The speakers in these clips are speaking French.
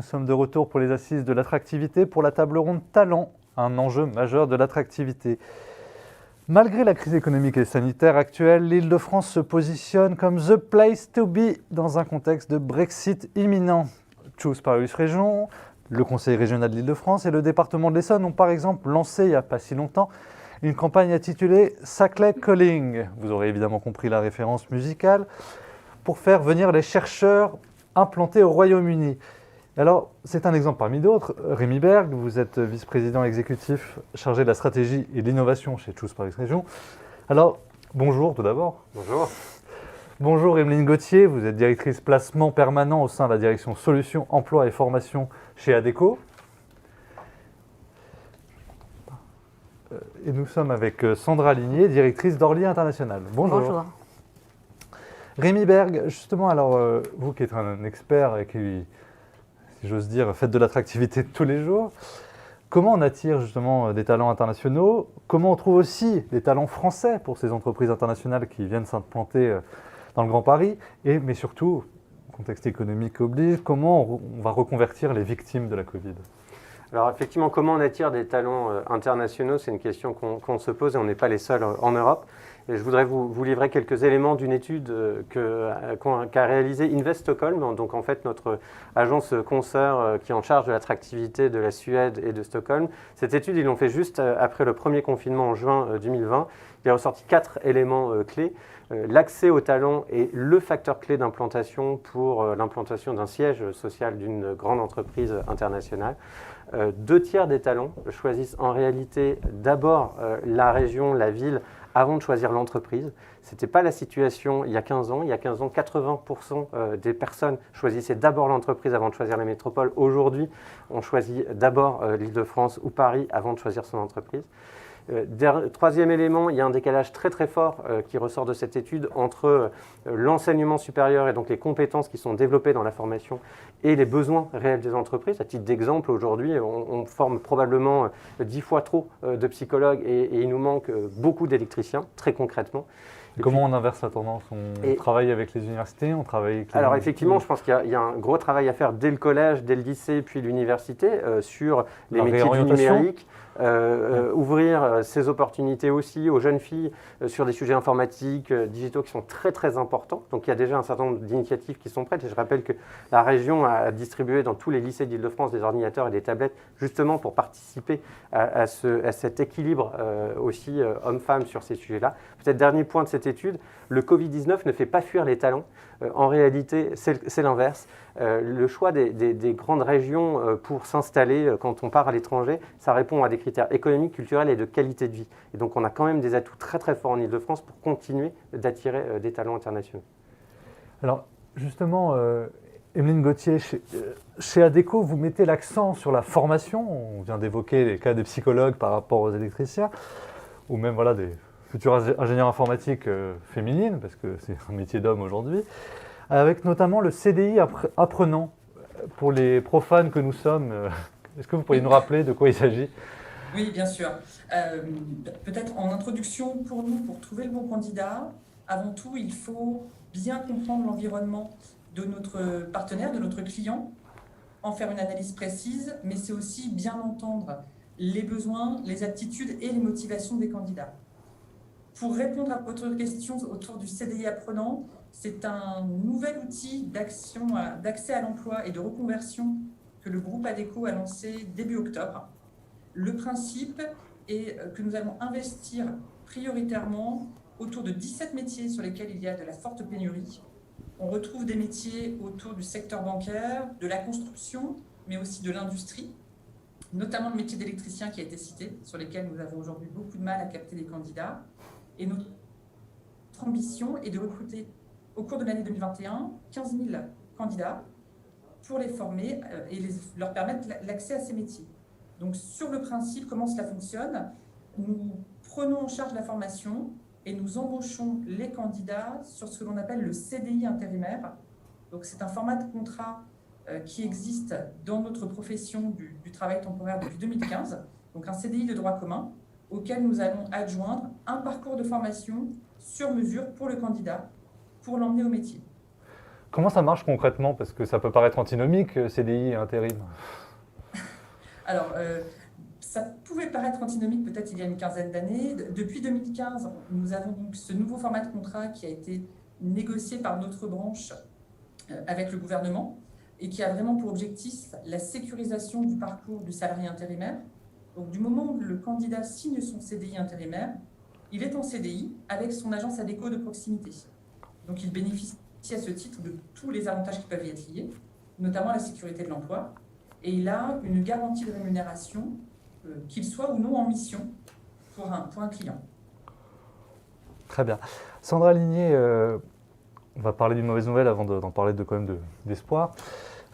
nous sommes de retour pour les assises de l'attractivité, pour la table ronde talent, un enjeu majeur de l'attractivité. Malgré la crise économique et sanitaire actuelle, l'Île-de-France se positionne comme the place to be dans un contexte de Brexit imminent. Choose Paris Région, le Conseil régional de l'Île-de-France et le département de l'Essonne ont par exemple lancé il n'y a pas si longtemps une campagne intitulée Saclay Calling. Vous aurez évidemment compris la référence musicale, pour faire venir les chercheurs implantés au Royaume-Uni. Alors, c'est un exemple parmi d'autres. Rémi Berg, vous êtes vice-président exécutif chargé de la stratégie et de l'innovation chez Choose Paris Région. Alors, bonjour tout d'abord. Bonjour. Bonjour Emeline Gauthier, vous êtes directrice placement permanent au sein de la direction Solutions, Emploi et Formation chez Adecco. Et nous sommes avec Sandra Ligné, directrice d'Orly International. Bonjour. Bonjour. Rémi Berg, justement, alors vous qui êtes un expert et qui, si j'ose dire, faites de l'attractivité tous les jours, comment on attire justement des talents internationaux? Comment on trouve aussi des talents français pour ces entreprises internationales qui viennent s'implanter dans le Grand Paris? Mais surtout, contexte économique oblige, comment on va reconvertir les victimes de la Covid? Alors effectivement, comment on attire des talents internationaux, c'est une question qu'on se pose et on n'est pas les seuls en Europe. Et je voudrais vous livrer quelques éléments d'une étude qu'a réalisée Invest Stockholm, donc en fait notre agence consoeur qui est en charge de l'attractivité de la Suède et de Stockholm. Cette étude, ils l'ont fait juste après le premier confinement en juin 2020. Il est ressorti 4 éléments clés. L'accès au talent est le facteur clé d'implantation pour l'implantation d'un siège social d'une grande entreprise internationale. 2 tiers des talents choisissent en réalité d'abord la région, la ville, avant de choisir l'entreprise. Ce n'était pas la situation il y a 15 ans. Il y a 15 ans, 80% des personnes choisissaient d'abord l'entreprise avant de choisir la métropole. Aujourd'hui, on choisit d'abord l'Île-de-France ou Paris avant de choisir son entreprise. Troisième élément, il y a un décalage très très fort qui ressort de cette étude entre l'enseignement supérieur et donc les compétences qui sont développées dans la formation et les besoins réels des entreprises. À titre d'exemple, aujourd'hui, on forme probablement 10 fois trop de psychologues et il nous manque beaucoup d'électriciens, très concrètement. Comment on inverse la tendance? On travaille avec les universités, on travaille avec les... Alors effectivement, je pense qu'il y a un gros travail à faire dès le collège, dès le lycée, puis l'université, sur les métiers du numérique. Ouvrir ces opportunités aussi aux jeunes filles sur des sujets informatiques, digitaux qui sont très très importants. Donc il y a déjà un certain nombre d'initiatives qui sont prêtes. Et je rappelle que la région a distribué dans tous les lycées d'Île-de-France des ordinateurs et des tablettes justement pour participer à cet équilibre aussi homme-femme sur ces sujets-là. Peut-être dernier point de cette étude, le Covid-19 ne fait pas fuir les talents. En réalité, c'est l'inverse. Le choix des grandes régions pour s'installer quand on part à l'étranger, ça répond à des critères économiques, culturels et de qualité de vie. Et donc on a quand même des atouts très très forts en Île-de-France pour continuer d'attirer des talents internationaux. Alors justement, Emeline Gauthier, chez Adecco, vous mettez l'accent sur la formation. On vient d'évoquer les cas des psychologues par rapport aux électriciens, ou même voilà, des futures ingénieurs informatiques féminines, parce que c'est un métier d'homme aujourd'hui, avec notamment le CDI apprenant. Pour les profanes que nous sommes, est-ce que vous pourriez nous rappeler de quoi il s'agit? Oui, bien sûr. Peut-être en introduction, pour nous, pour trouver le bon candidat, avant tout, il faut bien comprendre l'environnement de notre partenaire, de notre client, en faire une analyse précise, mais c'est aussi bien entendre les besoins, les aptitudes et les motivations des candidats. Pour répondre à votre question autour du CDI apprenant, c'est un nouvel outil d'accès à l'emploi et de reconversion que le groupe Adecco a lancé début octobre. Le principe est que nous allons investir prioritairement autour de 17 métiers sur lesquels il y a de la forte pénurie. On retrouve des métiers autour du secteur bancaire, de la construction, mais aussi de l'industrie, notamment le métier d'électricien qui a été cité, sur lesquels nous avons aujourd'hui beaucoup de mal à capter des candidats. Et notre ambition est de recruter au cours de l'année 2021 15 000 candidats pour les former et leur permettre l'accès à ces métiers. Donc sur le principe, comment cela fonctionne? Nous prenons en charge la formation et nous embauchons les candidats sur ce que l'on appelle le CDI intérimaire. Donc c'est un format de contrat qui existe dans notre profession du travail temporaire depuis 2015. Donc un CDI de droit commun auquel nous allons adjoindre un parcours de formation sur mesure pour le candidat, pour l'emmener au métier. Comment ça marche concrètement? Parce que ça peut paraître antinomique, CDI et intérim. Alors, ça pouvait paraître antinomique peut-être il y a une quinzaine d'années. Depuis 2015, nous avons donc ce nouveau format de contrat qui a été négocié par notre branche avec le gouvernement et qui a vraiment pour objectif la sécurisation du parcours du salarié intérimaire. Donc, du moment où le candidat signe son CDI intérimaire, il est en CDI avec son agence ADECO de proximité. Donc, il bénéficie à ce titre de tous les avantages qui peuvent y être liés, notamment la sécurité de l'emploi. Et il a une garantie de rémunération, qu'il soit ou non en mission, pour un client. Très bien. Sandra Ligné, on va parler d'une mauvaise nouvelle avant d'en parler d'espoir.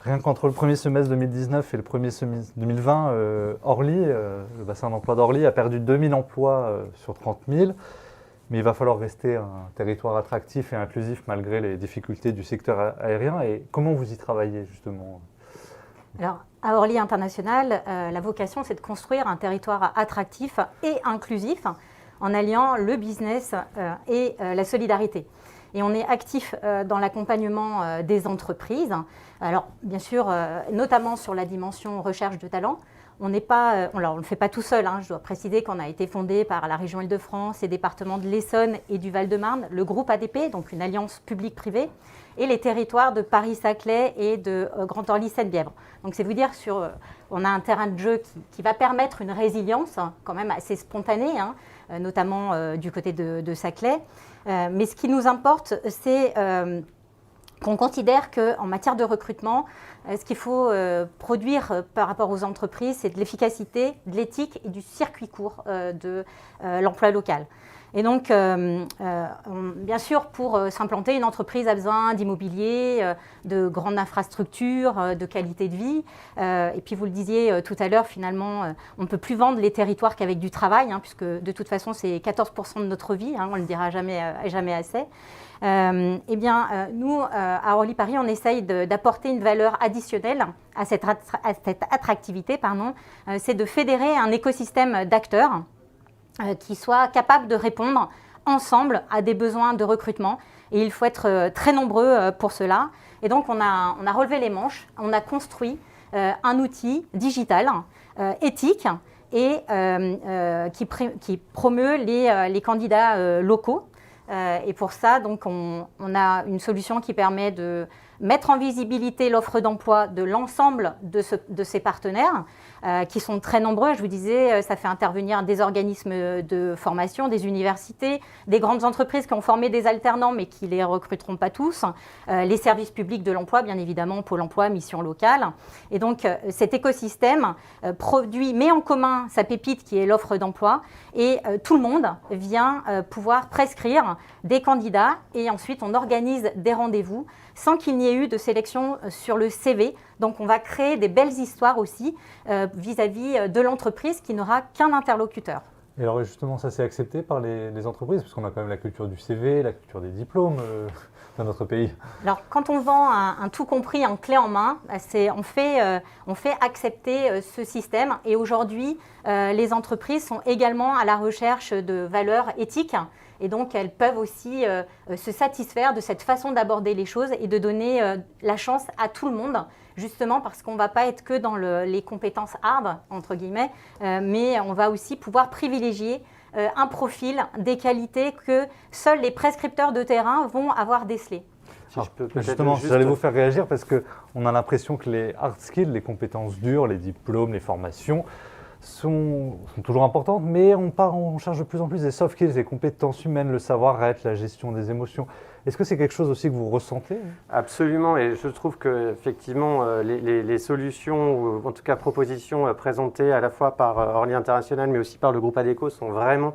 Rien qu'entre le premier semestre 2019 et le premier semestre 2020, Orly, le bassin d'emploi d'Orly a perdu 2000 emplois sur 30 000. Mais il va falloir rester un territoire attractif et inclusif malgré les difficultés du secteur aérien. Et comment vous y travaillez justement? Alors, à Orly International, la vocation, c'est de construire un territoire attractif et inclusif en alliant le business et la solidarité. Et on est actif dans l'accompagnement des entreprises. Alors, bien sûr, notamment sur la dimension recherche de talent. On ne le fait pas tout seul. Je dois préciser qu'on a été fondé par la région Île-de-France, les départements de l'Essonne et du Val-de-Marne, le groupe ADP, donc une alliance publique-privée, et les territoires de Paris-Saclay et de Grand Orly-Seine-Bièvre. Donc c'est vous dire, on a un terrain de jeu qui va permettre une résilience quand même assez spontanée, notamment du côté de Saclay. Mais ce qui nous importe, c'est qu'on considère qu'en matière de recrutement, ce qu'il faut produire par rapport aux entreprises, c'est de l'efficacité, de l'éthique et du circuit court de l'emploi local. Et donc, bien sûr, pour s'implanter, une entreprise a besoin d'immobilier, de grandes infrastructures, de qualité de vie. Et puis, vous le disiez tout à l'heure, finalement, on ne peut plus vendre les territoires qu'avec du travail, puisque de toute façon, c'est 14% de notre vie, on ne le dira jamais assez. Nous, à Orly Paris, on essaye d'apporter une valeur additionnelle à cette attractivité, c'est de fédérer un écosystème d'acteurs qui soit capable de répondre ensemble à des besoins de recrutement. Et il faut être très nombreux pour cela. Et donc, on a relevé les manches, on a construit un outil digital, éthique, et qui promeut les candidats locaux. Et pour ça, donc, on a une solution qui permet de mettre en visibilité l'offre d'emploi de l'ensemble de ces partenaires, qui sont très nombreux. Je vous disais, ça fait intervenir des organismes de formation, des universités, des grandes entreprises qui ont formé des alternants, mais qui ne les recruteront pas tous, les services publics de l'emploi, bien évidemment, Pôle emploi, mission locale. Et donc, cet écosystème met en commun sa pépite qui est l'offre d'emploi, et tout le monde vient pouvoir prescrire des candidats, et ensuite on organise des rendez-vous sans qu'il n'y ait eu de sélection sur le CV. Donc on va créer des belles histoires aussi vis-à-vis de l'entreprise qui n'aura qu'un interlocuteur. Et alors justement, ça c'est accepté par les entreprises, parce qu'on a quand même la culture du CV, la culture des diplômes dans notre pays. Alors quand on vend un tout compris en clé en main, on fait accepter ce système. Et aujourd'hui, les entreprises sont également à la recherche de valeurs éthiques. Et donc, elles peuvent aussi se satisfaire de cette façon d'aborder les choses et de donner la chance à tout le monde, justement parce qu'on ne va pas être que dans les compétences hard, entre guillemets, mais on va aussi pouvoir privilégier un profil, des qualités que seuls les prescripteurs de terrain vont avoir décelées. Justement, j'allais vous faire réagir parce qu'on a l'impression que les hard skills, les compétences dures, les diplômes, les formations, sont toujours importantes, mais on cherche de plus en plus des soft skills, les compétences humaines, le savoir-être, la gestion des émotions. Est-ce que c'est quelque chose aussi que vous ressentez? Absolument, et je trouve qu'effectivement, les solutions, ou en tout cas propositions présentées à la fois par Orly International, mais aussi par le groupe ADECO sont vraiment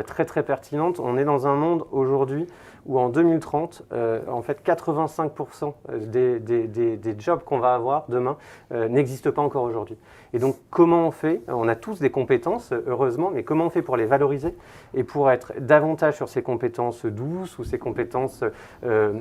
très très pertinentes. On est dans un monde aujourd'hui où en 2030, en fait 85% des jobs qu'on va avoir demain n'existent pas encore aujourd'hui. Et donc comment on fait? On a tous des compétences, heureusement, mais comment on fait pour les valoriser et pour être davantage sur ces compétences douces ou ces compétences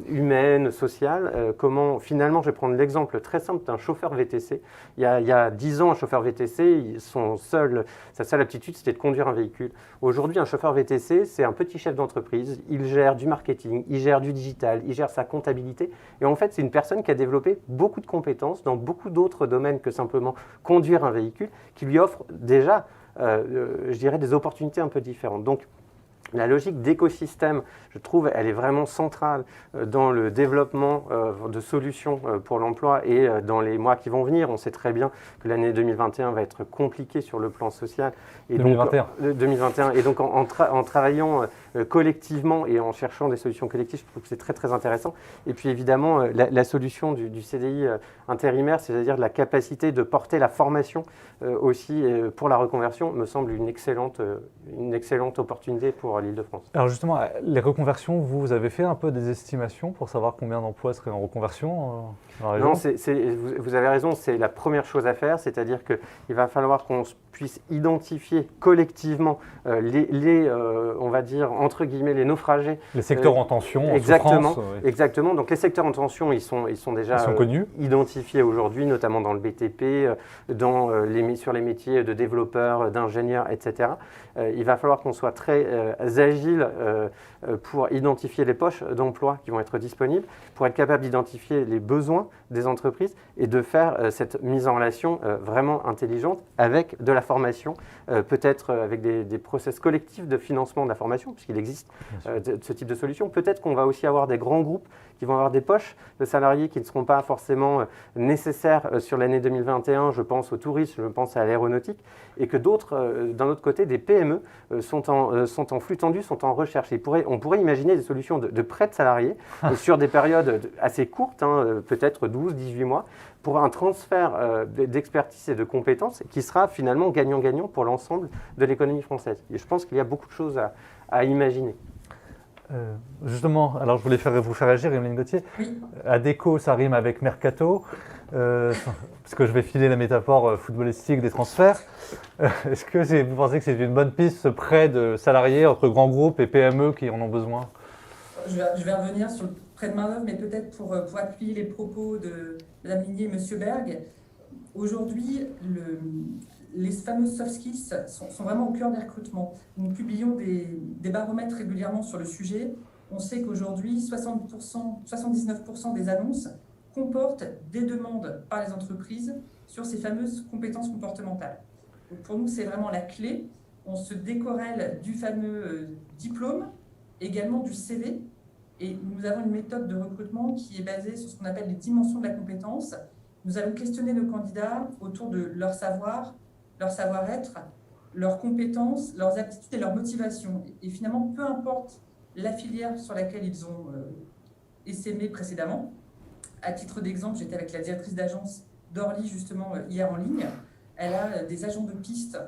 humaine, sociale. Comment, finalement, je vais prendre l'exemple très simple d'un chauffeur VTC. Il y a 10 ans, un chauffeur VTC, sa seule aptitude, c'était de conduire un véhicule. Aujourd'hui, un chauffeur VTC, c'est un petit chef d'entreprise. Il gère du marketing, il gère du digital, il gère sa comptabilité. Et en fait, c'est une personne qui a développé beaucoup de compétences dans beaucoup d'autres domaines que simplement conduire un véhicule, qui lui offre déjà, je dirais, des opportunités un peu différentes. Donc, la logique d'écosystème, je trouve, elle est vraiment centrale dans le développement de solutions pour l'emploi et dans les mois qui vont venir. On sait très bien que l'année 2021 va être compliquée sur le plan social. Et 2021. Donc, 2021. Et donc, en travaillant collectivement et en cherchant des solutions collectives, je trouve que c'est très, très intéressant. Et puis, évidemment, la solution du CDI intérimaire, c'est-à-dire la capacité de porter la formation aussi pour la reconversion, me semble une excellente opportunité pour l'Île-de-France. Alors justement, les reconversions, vous avez fait un peu des estimations pour savoir combien d'emplois seraient en reconversion dans la région? Non, vous avez raison, c'est la première chose à faire, c'est-à-dire qu'il va falloir qu'on puisse identifier collectivement on va dire, entre guillemets, les naufragés. Les secteurs en tension, exactement, en souffrance. Exactement, donc les secteurs en tension, ils sont déjà connus, identifiés aujourd'hui, notamment dans le BTP, sur les métiers de développeurs, d'ingénieurs, etc. Il va falloir qu'on soit très agile pour identifier les poches d'emploi qui vont être disponibles, pour être capable d'identifier les besoins des entreprises et de faire cette mise en relation vraiment intelligente avec de la formation, peut-être avec des process collectifs de financement de la formation, puisqu'il existe ce type de solution. Peut-être qu'on va aussi avoir des grands groupes qui vont avoir des poches de salariés qui ne seront pas forcément nécessaires sur l'année 2021, je pense au tourisme, je pense à l'aéronautique, et que d'autres, d'un autre côté, des PME sont en flux tendu, sont en recherche. On pourrait imaginer des solutions de prêt de salariés sur des périodes assez courtes, peut-être 12, 18 mois, pour un transfert d'expertise et de compétences qui sera finalement gagnant-gagnant pour l'ensemble de l'économie française. Et je pense qu'il y a beaucoup de choses à imaginer. Justement, alors je voulais vous faire agir, Emeline Gauthier. Oui. Adecco, ça rime avec mercato, parce que je vais filer la métaphore footballistique des transferts. Est-ce que vous pensez que c'est une bonne piste, ce prêt de salariés entre grands groupes et PME qui en ont besoin? Je vais revenir sur le prêt de main-d'œuvre, mais peut-être pour appuyer les propos de Mme Ligné et M. Berg. Aujourd'hui, les fameuses soft skills sont vraiment au cœur des recrutements. Nous publions des baromètres régulièrement sur le sujet. On sait qu'aujourd'hui, 79% des annonces comportent des demandes par les entreprises sur ces fameuses compétences comportementales. Donc pour nous, c'est vraiment la clé. On se décorrèle du fameux diplôme, également du CV. Et nous avons une méthode de recrutement qui est basée sur ce qu'on appelle les dimensions de la compétence. Nous allons questionner nos candidats autour de leur savoir, leur savoir-être, leurs compétences, leurs aptitudes et leurs motivations. Et finalement, peu importe la filière sur laquelle ils ont essaimé précédemment. À titre d'exemple, j'étais avec la directrice d'agence d'Orly justement hier en ligne. Elle a des agents de piste,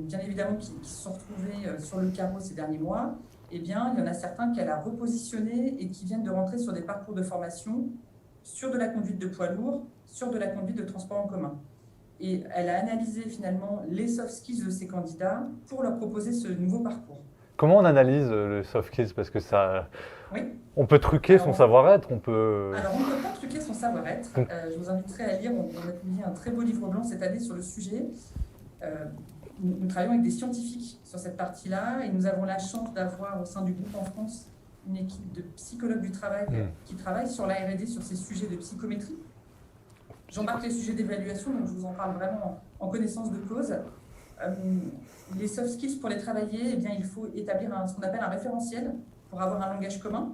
bien évidemment, qui se sont retrouvés sur le carreau ces derniers mois. Eh bien, il y en a certains qu'elle a repositionnés et qui viennent de rentrer sur des parcours de formation sur de la conduite de poids lourd, sur de la conduite de transport en commun. Et elle a analysé finalement les soft skills de ces candidats pour leur proposer ce nouveau parcours. Comment on analyse le soft skills? Parce que ça, oui. On peut truquer son savoir-être, Alors, on ne peut pas truquer son savoir-être. Je vous inviterai à lire, on a publié un très beau livre blanc cette année sur le sujet. Nous travaillons avec des scientifiques sur cette partie-là et nous avons la chance d'avoir au sein du groupe en France une équipe de psychologues du travail qui travaille sur la R&D sur ces sujets de psychométrie. J'embarque les sujets d'évaluation, donc je vous en parle vraiment en connaissance de cause. Les soft skills, pour les travailler, eh bien, il faut établir ce qu'on appelle un référentiel pour avoir un langage commun.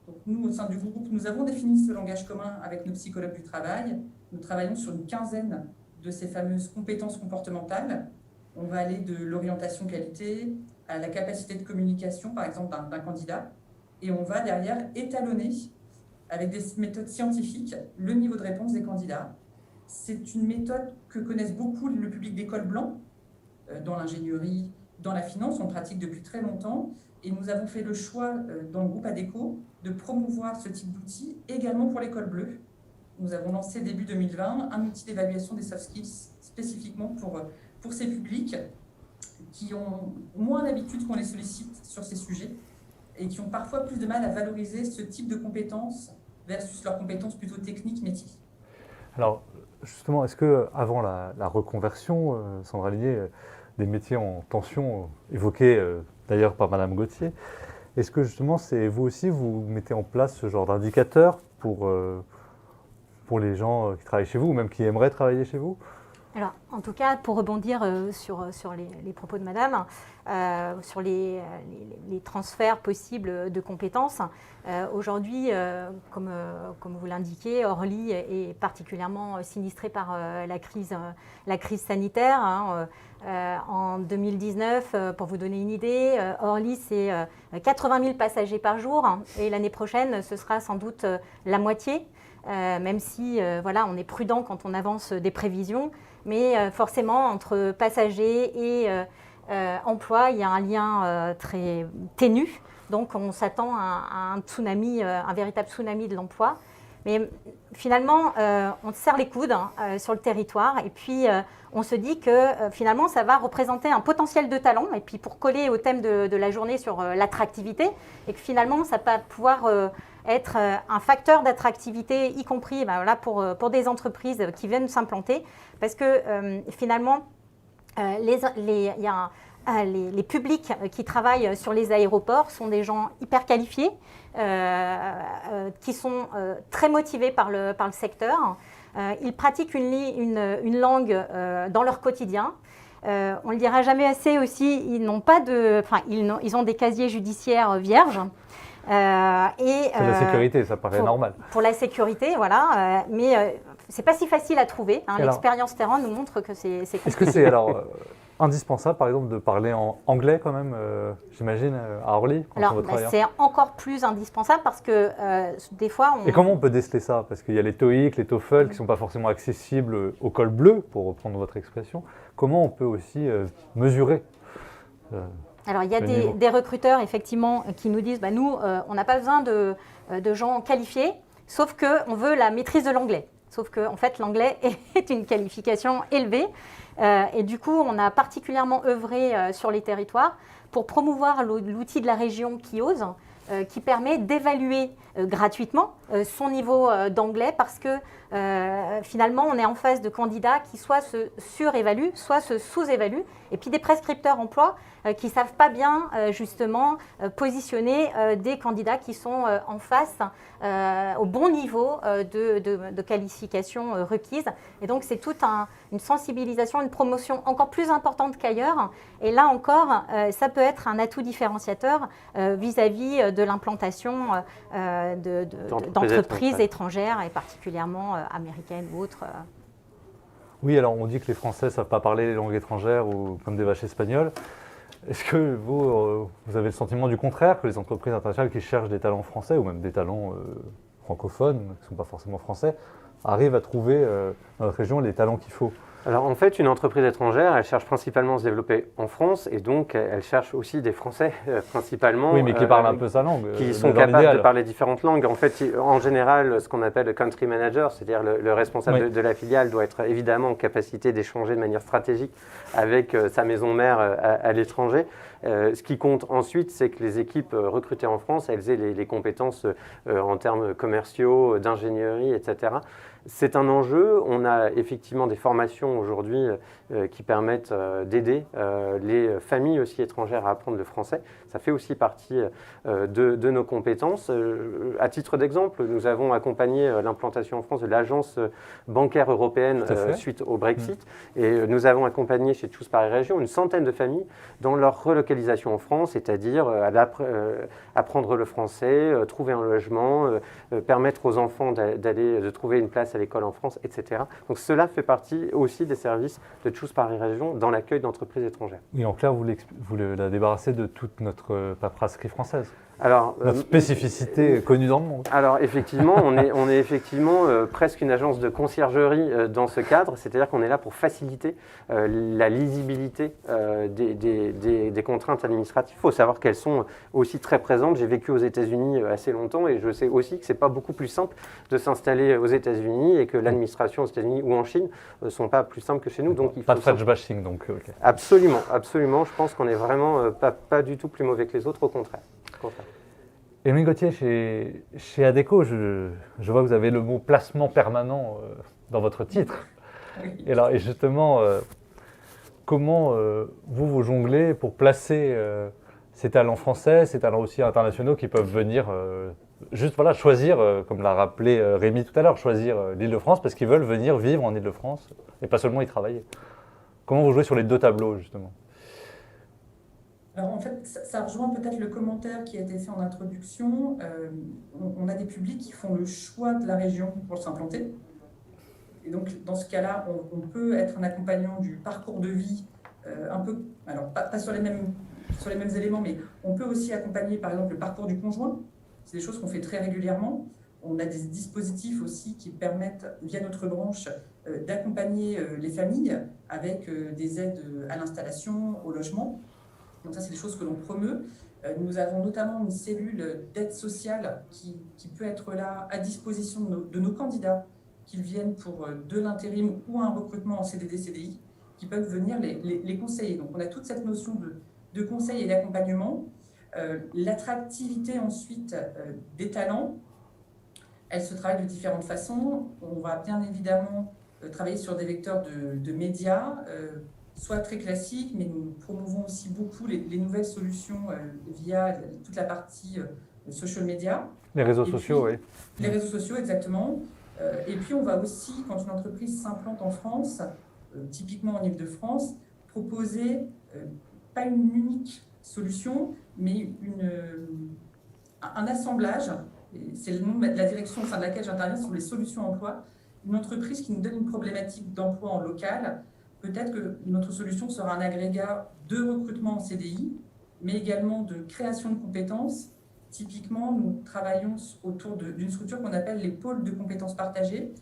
Donc, nous, au sein du groupe, nous avons défini ce langage commun avec nos psychologues du travail. Nous travaillons sur une quinzaine de ces fameuses compétences comportementales. On va aller de l'orientation qualité à la capacité de communication, par exemple, d'un candidat. Et on va derrière étalonner, avec des méthodes scientifiques, le niveau de réponse des candidats. C'est une méthode que connaissent beaucoup le public d'école blanc, dans l'ingénierie, dans la finance, on pratique depuis très longtemps. Et nous avons fait le choix, dans le groupe Adecco, de promouvoir ce type d'outil également pour l'école bleue. Nous avons lancé début 2020 un outil d'évaluation des soft skills spécifiquement pour ces publics qui ont moins l'habitude qu'on les sollicite sur ces sujets. et qui ont parfois plus de mal à valoriser ce type de compétences versus leurs compétences plutôt techniques métiers. Alors, justement, est-ce qu'avant la reconversion, Sandra Ligné, des métiers en tension évoqués d'ailleurs par Madame Gauthier, est-ce que justement, vous aussi, vous mettez en place ce genre d'indicateur pour les gens qui travaillent chez vous, ou même qui aimeraient travailler chez vous? Alors, en tout cas, pour rebondir sur les propos de Madame, sur les transferts possibles de compétences, aujourd'hui, comme vous l'indiquez, Orly est particulièrement sinistré par la crise sanitaire. Hein. En 2019, pour vous donner une idée, Orly, c'est 80 000 passagers par jour, hein, et l'année prochaine, ce sera sans doute la moitié. Même si voilà, on est prudent quand on avance des prévisions, mais forcément entre passagers et emploi, il y a un lien très ténu. Donc on s'attend à un tsunami, un véritable tsunami de l'emploi. Mais finalement, on serre les coudes sur le territoire et puis on se dit que finalement, ça va représenter un potentiel de talent. Et puis pour coller au thème de la journée sur l'attractivité, et que finalement, ça va pouvoir être un facteur d'attractivité, y compris voilà, pour des entreprises qui viennent s'implanter. Parce que finalement, les publics qui travaillent sur les aéroports sont des gens hyper qualifiés, qui sont très motivés par le secteur. Ils pratiquent une langue dans leur quotidien. On ne le dira jamais assez aussi, ils ont des casiers judiciaires vierges. C'est la sécurité, ça paraît normal. Pour la sécurité, voilà. Mais c'est pas si facile à trouver. Hein. L'expérience terrain nous montre que c'est compliqué. Est-ce que c'est alors indispensable, par exemple, de parler en anglais quand même, j'imagine, à Orly quand on veut travailler? C'est encore plus indispensable parce que des fois… Et comment on peut déceler ça? Parce qu'il y a les TOEIC, les TOEFL qui ne sont pas forcément accessibles au col bleu, pour reprendre votre expression. Comment on peut aussi mesurer Alors, il y a des recruteurs, effectivement, qui nous disent nous, on n'a pas besoin de gens qualifiés, sauf qu'on veut la maîtrise de l'anglais. Sauf qu'en fait, l'anglais est une qualification élevée. Et du coup, on a particulièrement œuvré sur les territoires pour promouvoir l'outil de la région Kiose, qui permet d'évaluer gratuitement son niveau d'anglais parce que finalement, on est en face de candidats qui soit se surévaluent, soit se sous-évaluent, et puis des prescripteurs emploi qui ne savent pas bien justement positionner des candidats qui sont en face au bon niveau de qualification requise. Et donc, c'est toute une sensibilisation, une promotion encore plus importante qu'ailleurs. Et là encore, ça peut être un atout différenciateur vis-à-vis de l'implantation d'entreprises étrangères et particulièrement américaines ou autres. Oui, alors on dit que les Français ne savent pas parler les langues étrangères ou comme des vaches espagnoles. Est-ce que vous avez le sentiment du contraire, que les entreprises internationales qui cherchent des talents français ou même des talents francophones, qui ne sont pas forcément français, arrivent à trouver dans notre région les talents qu'il faut? Alors en fait, une entreprise étrangère, elle cherche principalement à se développer en France et donc elle cherche aussi des Français principalement. Oui, mais qui parlent un peu sa langue. Qui sont capables de parler différentes langues. En fait, en général, ce qu'on appelle le country manager, c'est-à-dire le responsable de la filiale doit être évidemment en capacité d'échanger de manière stratégique avec sa maison mère à l'étranger. Ce qui compte ensuite, c'est que les équipes recrutées en France, elles aient les compétences en termes commerciaux, d'ingénierie, etc. C'est un enjeu. On a effectivement des formations aujourd'hui qui permettent d'aider les familles aussi étrangères à apprendre le français. Ça fait aussi partie de nos compétences. À titre d'exemple, nous avons accompagné l'implantation en France de l'agence bancaire européenne suite au Brexit. Et nous avons accompagné chez Choose Paris Région une centaine de familles dans leur relocalisation en France, c'est-à-dire apprendre le français, trouver un logement, permettre aux enfants de trouver une place à l'école en France, etc. Donc cela fait partie aussi des services de Choose Paris Région dans l'accueil d'entreprises étrangères. Et en clair, vous la débarrassez de toute notre paperasserie française? Alors, notre spécificité connue dans le monde. Alors effectivement, on est effectivement presque une agence de conciergerie dans ce cadre, c'est-à-dire qu'on est là pour faciliter la lisibilité des contraintes administratives. Il faut savoir qu'elles sont aussi très présentes. J'ai vécu aux États-Unis assez longtemps et je sais aussi que ce n'est pas beaucoup plus simple de s'installer aux États-Unis et que l'administration aux États-Unis ou en Chine ne sont pas plus simples que chez nous. Donc, pas de French bashing donc. Okay. Absolument, absolument. Je pense qu'on n'est vraiment pas du tout plus mauvais que les autres, au contraire. Émile Gauthier, chez Adecco, je vois que vous avez le mot placement permanent dans votre titre. Oui. Et justement, comment vous jonglez pour placer ces talents français, ces talents aussi internationaux qui peuvent venir choisir, comme l'a rappelé Rémi tout à l'heure, choisir l'Île-de-France parce qu'ils veulent venir vivre en Île-de-France et pas seulement y travailler. Comment vous jouez sur les deux tableaux, justement? Alors en fait, ça rejoint peut-être le commentaire qui a été fait en introduction. On a des publics qui font le choix de la région pour s'implanter. Et donc, dans ce cas-là, on peut être un accompagnant du parcours de vie, un peu, alors pas sur les mêmes éléments, mais on peut aussi accompagner, par exemple, le parcours du conjoint. C'est des choses qu'on fait très régulièrement. On a des dispositifs aussi qui permettent, via notre branche, d'accompagner les familles avec des aides à l'installation, au logement. Donc ça, c'est des choses que l'on promeut. Nous avons notamment une cellule d'aide sociale qui peut être là à disposition de nos candidats, qu'ils viennent pour de l'intérim ou un recrutement en CDD-CDI, qui peuvent venir les conseiller. Donc on a toute cette notion de conseil et d'accompagnement. L'attractivité ensuite des talents, elle se travaille de différentes façons. On va bien évidemment travailler sur des vecteurs de médias, soit très classiques, mais nous promouvons aussi beaucoup les nouvelles solutions via toute la partie social media. Les réseaux sociaux, oui. Les réseaux sociaux, exactement. Et puis, on va aussi, quand une entreprise s'implante en France, typiquement en Île-de-France, proposer pas une unique solution, mais un assemblage. C'est le nom de la direction au sein de laquelle j'interviens sur les solutions emploi. Une entreprise qui nous donne une problématique d'emploi en local. Peut-être que notre solution sera un agrégat de recrutement en CDI, mais également de création de compétences. Typiquement, nous travaillons autour d'une structure qu'on appelle les pôles de compétences partagées.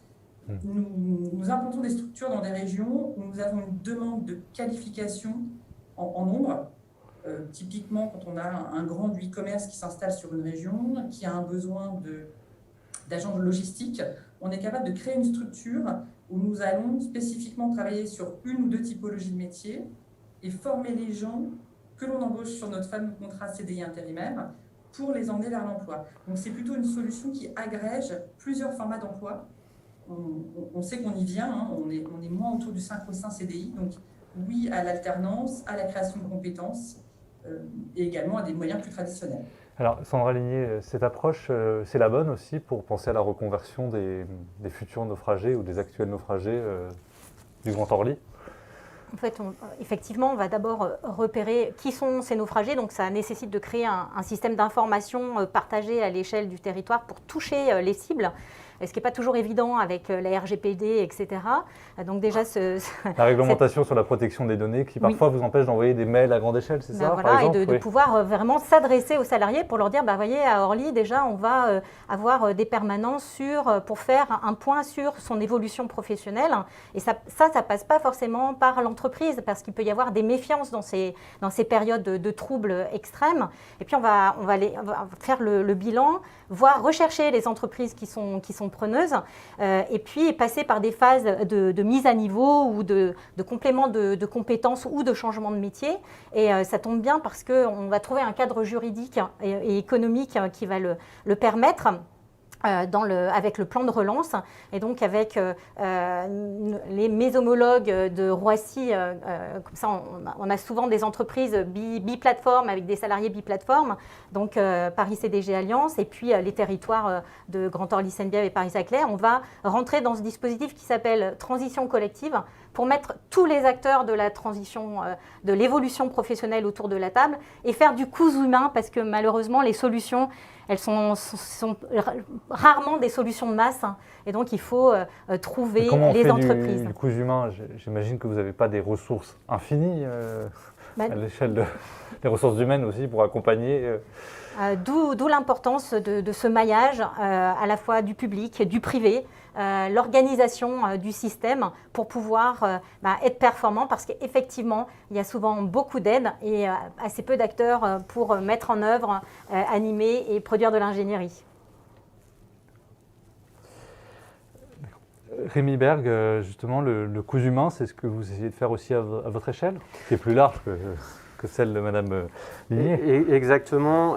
Nous implantons des structures dans des régions où nous avons une demande de qualification en nombre. Typiquement, quand on a un grand du e-commerce qui s'installe sur une région, qui a un besoin d'agents de logistique, on est capable de créer une structure où nous allons spécifiquement travailler sur une ou deux typologies de métiers et former les gens que l'on embauche sur notre fameux contrat CDI intérimaire pour les emmener vers l'emploi. Donc c'est plutôt une solution qui agrège plusieurs formats d'emploi. On sait qu'on y vient, hein, on est moins autour du synchro-sein CDI, donc oui à l'alternance, à la création de compétences et également à des moyens plus traditionnels. Alors, Sandra Ligné, cette approche, c'est la bonne aussi pour penser à la reconversion des futurs naufragés ou des actuels naufragés du Grand Orly? En fait, effectivement, on va d'abord repérer qui sont ces naufragés. Donc, ça nécessite de créer un système d'information partagé à l'échelle du territoire pour toucher les cibles. Ce qui n'est pas toujours évident avec la RGPD, etc. Donc déjà, la réglementation sur la protection des données qui parfois vous empêche d'envoyer des mails à grande échelle, c'est ça, voilà, par exemple? Et de pouvoir vraiment s'adresser aux salariés pour leur dire, voyez, à Orly, déjà, on va avoir des permanences pour faire un point sur son évolution professionnelle. Et ça passe pas forcément par l'entreprise parce qu'il peut y avoir des méfiances dans ces périodes de troubles extrêmes. Et puis, on va faire le bilan, rechercher les entreprises qui sont preneuses et puis passer par des phases de mise à niveau ou de complément de compétences ou de changement de métier. Et ça tombe bien parce qu'on va trouver un cadre juridique et économique qui va le permettre. Avec le plan de relance et donc avec mes homologues de Roissy, comme ça on a souvent des entreprises bi-plateformes avec des salariés bi-plateformes, donc Paris CDG Alliance et puis les territoires de Grand Orly Seine-Bièvre et Paris-Saclay. On va rentrer dans ce dispositif qui s'appelle transition collective pour mettre tous les acteurs de la transition, de l'évolution professionnelle autour de la table et faire du cousu humain parce que malheureusement les solutions elles sont rarement des solutions de masse et donc il faut trouver les entreprises. Du cousu humain, j'imagine que vous n'avez pas des ressources infinies à l'échelle des ressources humaines aussi pour accompagner. D'où l'importance de ce maillage à la fois du public, du privé, l'organisation du système pour pouvoir être performant parce qu'effectivement, il y a souvent beaucoup d'aides et assez peu d'acteurs pour mettre en œuvre, animer et produire de l'ingénierie. Rémi Berg, justement, le cousu humain, c'est ce que vous essayez de faire aussi à votre échelle, qui est plus large que... que celle de Madame Ligné. Exactement.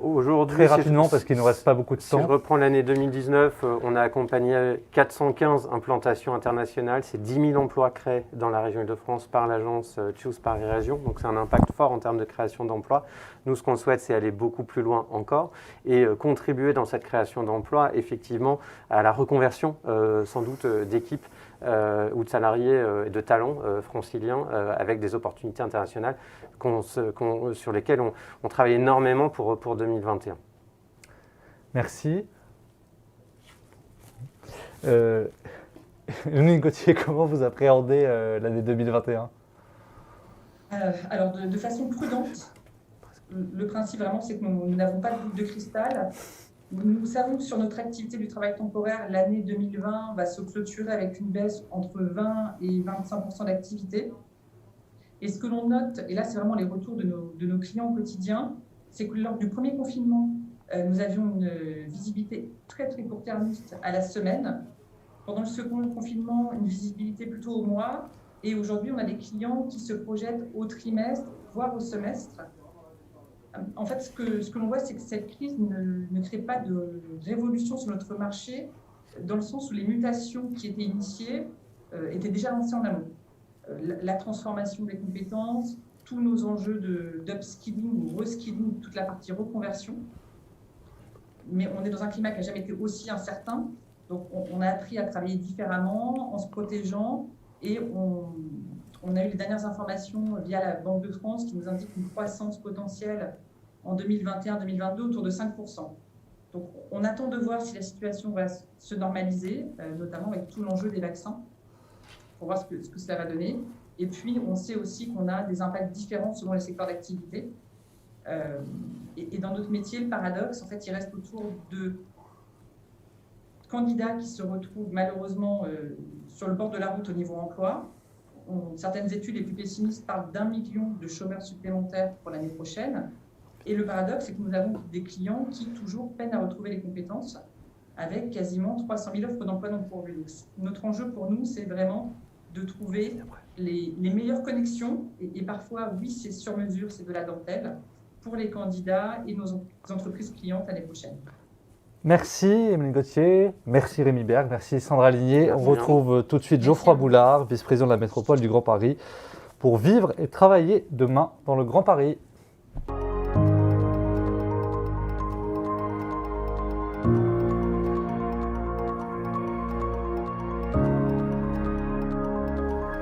Aujourd'hui, Très rapidement, parce qu'il ne nous reste pas beaucoup de si temps. je reprends l'année 2019, on a accompagné 415 implantations internationales. C'est 10 000 emplois créés dans la région Île-de-France par l'agence Choose Paris Région. Donc c'est un impact fort en termes de création d'emplois. Nous, ce qu'on souhaite, c'est aller beaucoup plus loin encore et contribuer dans cette création d'emplois, effectivement, à la reconversion, sans doute, d'équipes ou de salariés et de talents franciliens avec des opportunités internationales sur lesquelles on travaille énormément pour 2021. Merci. Emeline Gauthier, comment vous appréhendez l'année 2021 ? Alors, de façon prudente, le principe vraiment, c'est que nous n'avons pas de boule de cristal. Nous savons que sur notre activité du travail temporaire, l'année 2020 va se clôturer avec une baisse entre 20 et 25% d'activité. Et ce que l'on note, et là c'est vraiment les retours de nos clients au quotidien, c'est que lors du premier confinement, nous avions une visibilité très très court-termiste à la semaine. Pendant le second confinement, une visibilité plutôt au mois. Et aujourd'hui, on a des clients qui se projettent au trimestre, voire au semestre. En fait, ce que l'on voit, c'est que cette crise ne crée pas de révolution sur notre marché, dans le sens où les mutations qui étaient initiées étaient déjà lancées en amont. La transformation des compétences, tous nos enjeux d'upskilling ou reskilling, toute la partie reconversion. Mais on est dans un climat qui n'a jamais été aussi incertain. Donc, on a appris à travailler différemment, en se protégeant. Et on a eu les dernières informations via la Banque de France qui nous indiquent une croissance potentielle en 2021-2022 autour de 5%. Donc, on attend de voir si la situation va se normaliser, notamment avec tout l'enjeu des vaccins, pour voir ce que cela va donner. Et puis, on sait aussi qu'on a des impacts différents selon les secteurs d'activité. Et dans notre métier, le paradoxe, en fait, il reste autour de candidats qui se retrouvent malheureusement sur le bord de la route au niveau emploi. Certaines études les plus pessimistes parlent d'1 million de chômeurs supplémentaires pour l'année prochaine. Et le paradoxe, c'est que nous avons des clients qui toujours peinent à retrouver les compétences avec quasiment 300 000 offres d'emploi non pourvues. Donc, notre enjeu pour nous, c'est vraiment de trouver les meilleures connexions. Et parfois, oui, c'est sur mesure, c'est de la dentelle pour les candidats et nos entreprises clientes l'année prochaine. Merci Emeline Gauthier, merci Rémi Berg, merci Sandra Ligné. Merci. On retrouve tout de suite Geoffroy Boulard, vice-président de la métropole du Grand Paris, pour vivre et travailler demain dans le Grand Paris.